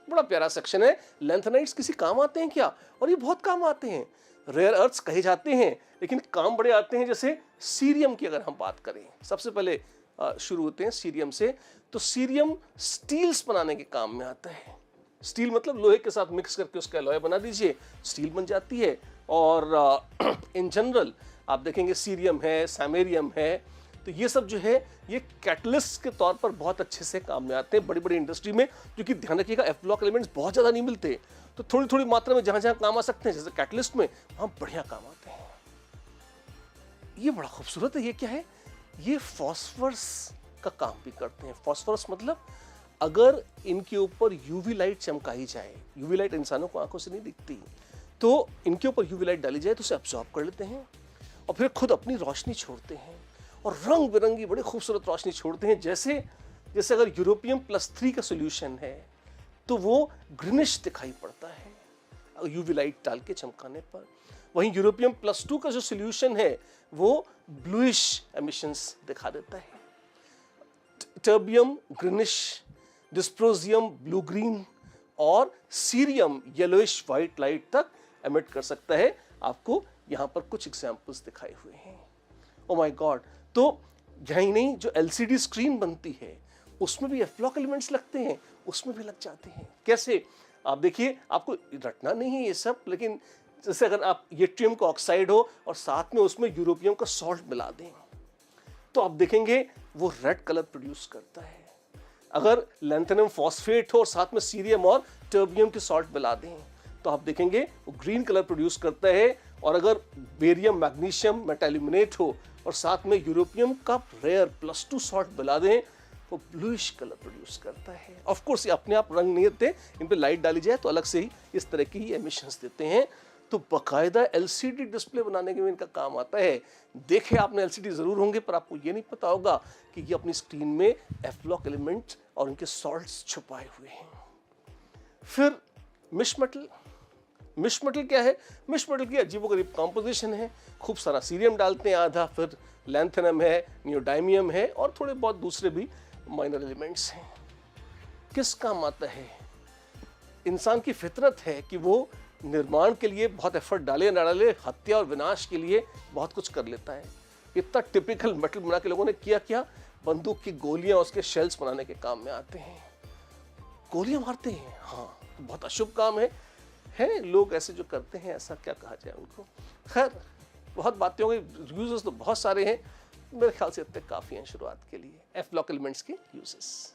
बड़ा प्यारा सेक्शन है। लैंथेनाइड्स किसी काम आते हैं क्या? और ये बहुत काम आते हैं। रेयर अर्थ्स कहे जाते हैं लेकिन काम बड़े आते हैं। जैसे सीरियम की अगर हम बात करें, सबसे पहले शुरू होते हैं सीरियम से। तो सीरियम स्टील्स बनाने के काम में आता है। स्टील मतलब लोहे के साथ मिक्स करके उसका अलॉय बना दीजिए, स्टील बन जाती है। और इन जनरल आप देखेंगे सीरियम है, सैमेरियम है, तो ये सब जो है ये कैटलिस्ट के तौर पर बहुत अच्छे से काम में आते हैं बड़ी बड़ी इंडस्ट्री में। क्योंकि ध्यान रखिएगा एफ ब्लॉक एलिमेंट्स बहुत ज़्यादा नहीं मिलते, तो थोड़ी थोड़ी मात्रा में जहाँ जहाँ काम आ सकते हैं जैसे कैटलिस्ट में, वहाँ बढ़िया काम आते हैं। ये बड़ा खूबसूरत है। ये क्या है? ये फॉस्फोरस का काम भी करते हैं। फॉस्फोरस मतलब अगर इनके ऊपर यूवी लाइट चमकाई जाए, यूवी लाइट इंसानों को आंखों से नहीं दिखती, तो इनके ऊपर यूवी लाइट डाली जाए तो उसे अब्सॉर्ब कर लेते हैं और फिर खुद अपनी रोशनी छोड़ते हैं और रंग बिरंगी बड़ी खूबसूरत रोशनी छोड़ते हैं। जैसे जैसे अगर यूरोपियम +3 का सोल्यूशन है तो वो ग्रीनिश दिखाई पड़ता है यूवी लाइट डाल के चमकाने पर। वहीं यूरोपियम +2 का जो सोल्यूशन है वो ब्लूइश एमिशंस दिखा देता है। Terbium greenish, dysprosium blue green और सीरियम येलोइश व्हाइट लाइट तक एमिट कर सकता है। आपको यहां पर कुछ एग्जांपल्स दिखाए हुए हैं। Oh my God! तो यही नहीं, जो एलसीडी स्क्रीन बनती है उसमें भी एफ ब्लॉक एलिमेंट्स लगते हैं, उसमें भी लग जाते हैं। कैसे? आप देखिए, आपको रटना नहीं है ये सब, लेकिन जैसे अगर आप यट्रियम का ऑक्साइड हो और साथ में उसमें यूरोपियम का सॉल्ट मिला दें तो आप देखेंगे वो रेड कलर प्रोड्यूस करता है। अगर लैंथेनम फॉस्फेट हो और साथ में सीरियम और टर्बियम के सॉल्ट मिला दें तो आप देखेंगे वो ग्रीन कलर प्रोड्यूस करता है। और अगर बेरियम मैग्नीशियम मेटाल्यूमिनेट हो और साथ में यूरोपियम का रेयर +2 सॉल्ट मिला दें वो ब्लूइश कलर प्रोड्यूस करता है। ऑफ कोर्स ये अपने आप रंग नहीं देते, इन पे लाइट डाली जाए तो अलग से ही इस तरह की ही एमिशंस देते हैं। तो बाकायदा एलसीडी डिस्प्ले बनाने के में इनका काम आता है। देखे आपने एलसीडी जरूर होंगे, पर आपको ये नहीं पता होगा कि ये अपनी स्क्रीन में एफ ब्लॉक एलिमेंट और उनके सॉल्ट्स छुपाए हुए हैं। फिर मिश मेटल। मिश मेटल क्या है? मिश मेटल की अजीबोगरीब कॉम्पोजिशन है। खूब सारा सीरियम डालते हैं आधा, फिर लैंथेनम है, नियोडाइमियम है और थोड़े बहुत दूसरे भी माइनर एलिमेंट्स हैं। किस काम आता है? इंसान की फितरत है कि वो निर्माण के लिए बहुत एफर्ट डाले ना डाले, हत्या और विनाश के लिए बहुत कुछ कर लेता है। इतना टिपिकल मेटल बना के लोगों ने किया क्या? बंदूक की गोलियां उसके शेल्स बनाने के काम में आते हैं। गोलियां मारते हैं, हाँ, तो बहुत अशुभ काम है। लोग ऐसे जो करते हैं, ऐसा क्या कहा जाए उनको। खैर, बहुत बातें हो गई, यूजेस तो बहुत सारे हैं, मेरे ख्याल से इतने काफ़ी हैं शुरुआत के लिए एफ ब्लॉक एलिमेंट्स के यूजेस।